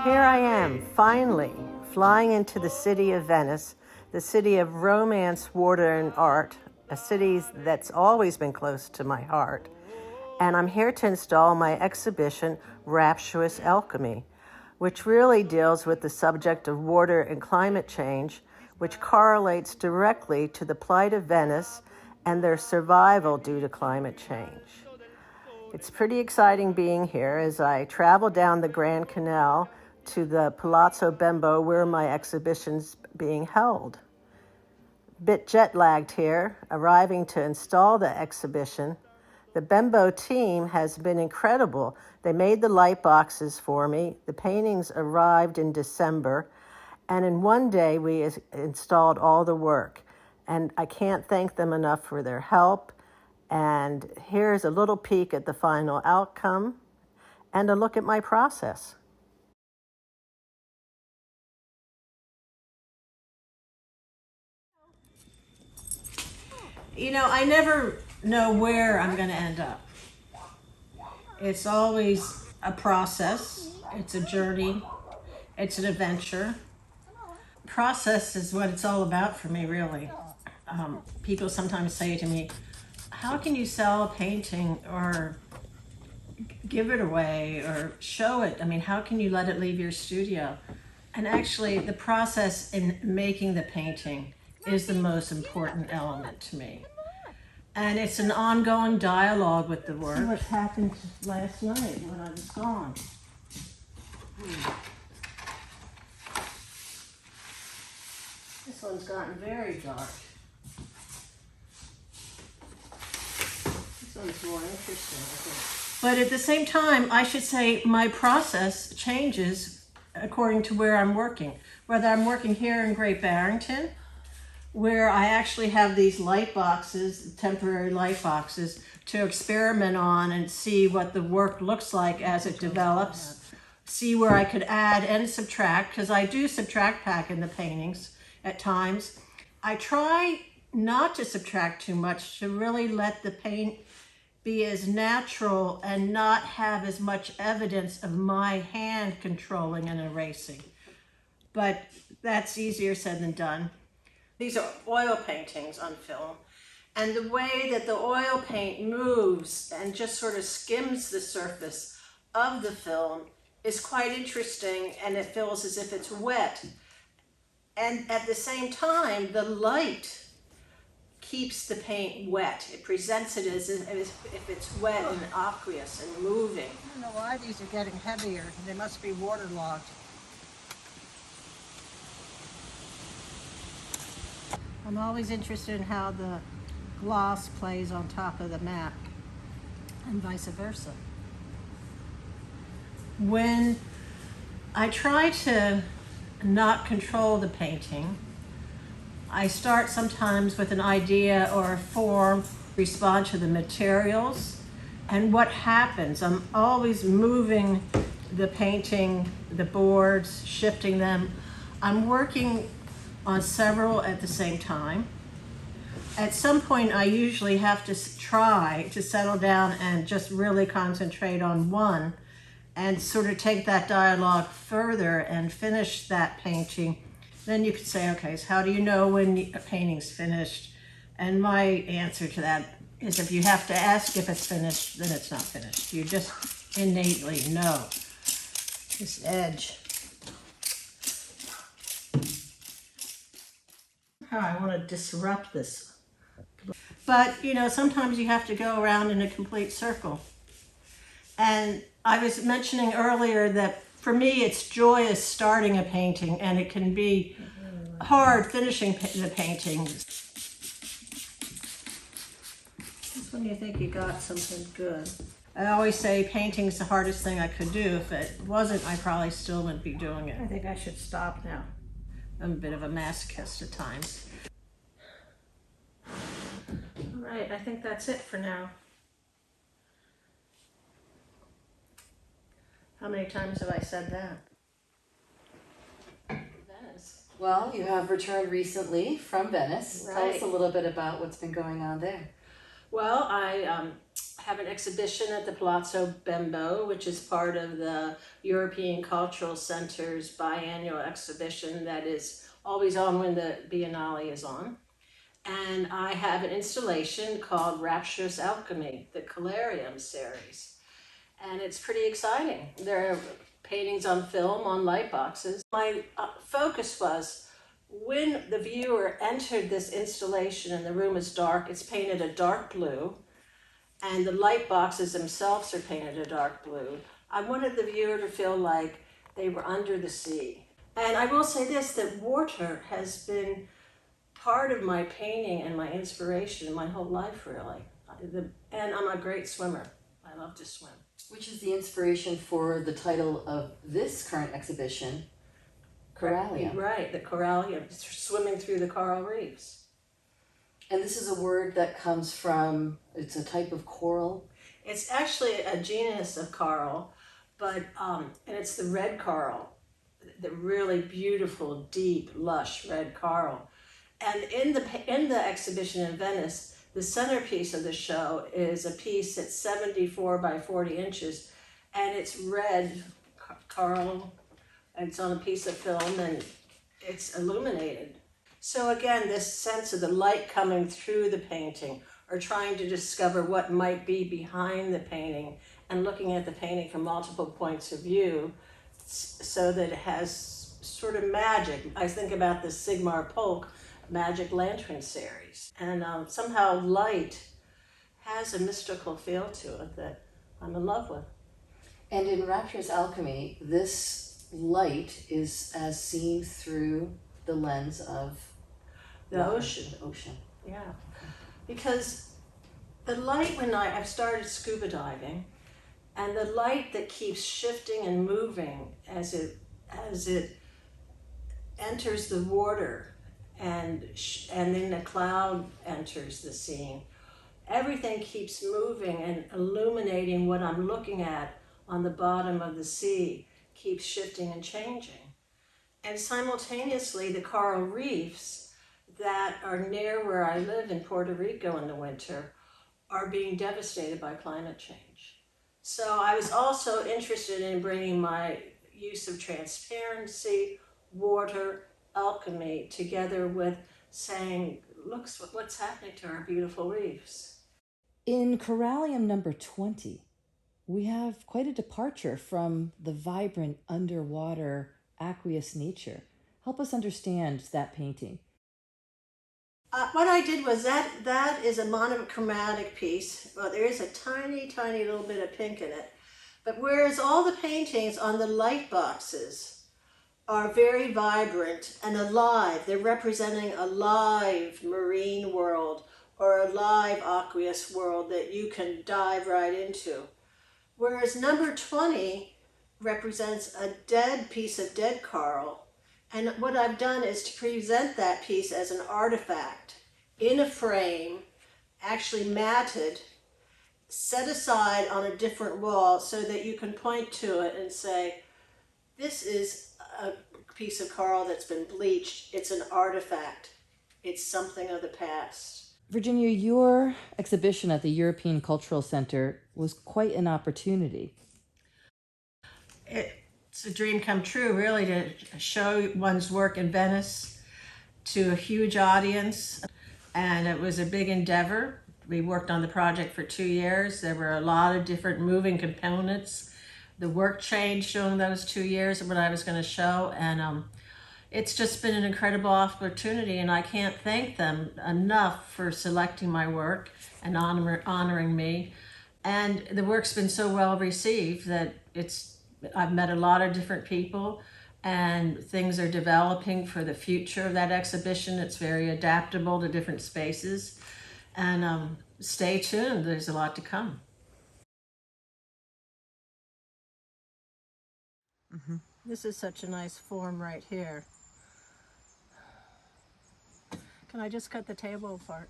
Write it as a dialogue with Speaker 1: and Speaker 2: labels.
Speaker 1: Here I am, finally, flying into the city of Venice, the city of romance, water, and art, a city that's always been close to my heart. And I'm here to install my exhibition, Rapturous Alchemy, which really deals with the subject of water and climate change, which correlates directly to the plight of Venice and their survival due to climate change. It's pretty exciting being here as I travel down the Grand Canal to the Palazzo Bembo where my exhibition's being held. Bit jet-lagged here, arriving to install the exhibition. The Bembo team has been incredible. They made the light boxes for me. The paintings arrived in December, and in one day we installed all the work. And I can't thank them enough for their help. And here's a little peek at the final outcome and a look at my process. You know, I never know where I'm going to end up. It's always a process. It's a journey. It's an adventure. Process is what it's all about for me, really. People sometimes say to me, how can you sell a painting or give it away or show it? I mean, how can you let it leave your studio? And actually, the process in making the painting is the most important element to me. And it's an ongoing dialogue with the work. See what happened last night when I was gone. This one's gotten very dark. This one's more interesting, I think. But at the same time, I should say my process changes according to where I'm working. Whether I'm working here in Great Barrington, where I actually have these light boxes, temporary light boxes, to experiment on and see what the work looks like as it develops, see where I could add and subtract, because I do subtract pack in the paintings at times. I try not to subtract too much to really let the paint be as natural and not have as much evidence of my hand controlling and erasing. But that's easier said than done. These are oil paintings on film, and the way that the oil paint moves and just sort of skims the surface of the film is quite interesting, and it feels as if it's wet. And at the same time, the light keeps the paint wet. It presents it as if it's wet and aqueous and moving. I don't know why these are getting heavier. They must be waterlogged. I'm always interested in how the gloss plays on top of the map and vice versa. When I try to not control the painting, I start sometimes with an idea or a form, respond to the materials, and what happens. I'm always moving the painting, the boards, shifting them. I'm working on several at the same time. At some point, I usually have to try to settle down and just really concentrate on one and sort of take that dialogue further and finish that painting. Then you could say, okay, so how do you know when a painting's finished? And my answer to that is if you have to ask if it's finished, then it's not finished. You just innately know. This edge. I want to disrupt this. But, you know, sometimes you have to go around in a complete circle. And I was mentioning earlier that for me, it's joyous starting a painting, and it can be hard finishing the paintings. That's when you think you got something good. I always say painting's the hardest thing I could do. If it wasn't, I probably still wouldn't be doing it. I think I should stop now. I'm a bit of a masochist at times. All right, I think that's it for now. How many times have I said that?
Speaker 2: Venice. Well, you have returned recently from Venice.
Speaker 1: Right.
Speaker 2: Tell us a little bit about what's been going on there.
Speaker 1: Well, I have an exhibition at the Palazzo Bembo, which is part of the European Cultural Center's biannual exhibition that is always on when the Biennale is on. And I have an installation called Rapturous Alchemy, the Corallium Series. And it's pretty exciting. There are paintings on film, on light boxes. My focus was when the viewer entered this installation and the room is dark, it's painted a dark blue, and the light boxes themselves are painted a dark blue. I wanted the viewer to feel like they were under the sea. And I will say this, that water has been part of my painting and my inspiration my whole life, really. And I'm a great swimmer. I love to swim.
Speaker 2: Which is the inspiration for the title of this current exhibition, Corallium.
Speaker 1: Right, the corallium, swimming through the coral reefs.
Speaker 2: And this is a word that comes from, it's a type of coral?
Speaker 1: It's actually a genus of coral, but and it's the red coral, the really beautiful, deep, lush red coral. And in the exhibition in Venice, the centerpiece of the show is a piece that's 74 by 40 inches, and it's red coral. It's on a piece of film, and it's illuminated. So again, this sense of the light coming through the painting, or trying to discover what might be behind the painting, and looking at the painting from multiple points of view, so that it has sort of magic. I think about the Sigmar Polk Magic Lantern series, and somehow light has a mystical feel to it that I'm in love with.
Speaker 2: And in Rapturous Alchemy, this light is as seen through the lens of
Speaker 1: The ocean.
Speaker 2: The ocean.
Speaker 1: Yeah, because the light, when I've started scuba diving, and the light that keeps shifting and moving as it enters the water, and then the cloud enters the scene. Everything keeps moving and illuminating what I'm looking at on the bottom of the sea, keeps shifting and changing. And simultaneously, the coral reefs that are near where I live in Puerto Rico in the winter are being devastated by climate change. So I was also interested in bringing my use of transparency, water, alchemy together with saying, look what's happening to our beautiful reefs.
Speaker 2: In Corallium number 20, we have quite a departure from the vibrant underwater aqueous nature. Help us understand that painting.
Speaker 1: What I did was that is a monochromatic piece. Well, there is a tiny, tiny little bit of pink in it. But whereas all the paintings on the light boxes are very vibrant and alive, they're representing a live marine world or a live aqueous world that you can dive right into. Whereas number 20 represents a dead piece of dead coral. And what I've done is to present that piece as an artifact in a frame, actually matted, set aside on a different wall so that you can point to it and say, this is a piece of coral that's been bleached. It's an artifact. It's something of the past.
Speaker 2: Virginia, your exhibition at the European Cultural Center was quite an opportunity.
Speaker 1: It's a dream come true, really, to show one's work in Venice to a huge audience. And it was a big endeavor. We worked on the project for 2 years. There were a lot of different moving components. The work changed during those 2 years of what I was going to show. And it's just been an incredible opportunity. And I can't thank them enough for selecting my work and honoring me. And the work's been so well received that I've met a lot of different people, and things are developing for the future of that exhibition. It's very adaptable to different spaces. And stay tuned, there's a lot to come. Mm-hmm. This is such a nice form right here. Can I just cut the table apart?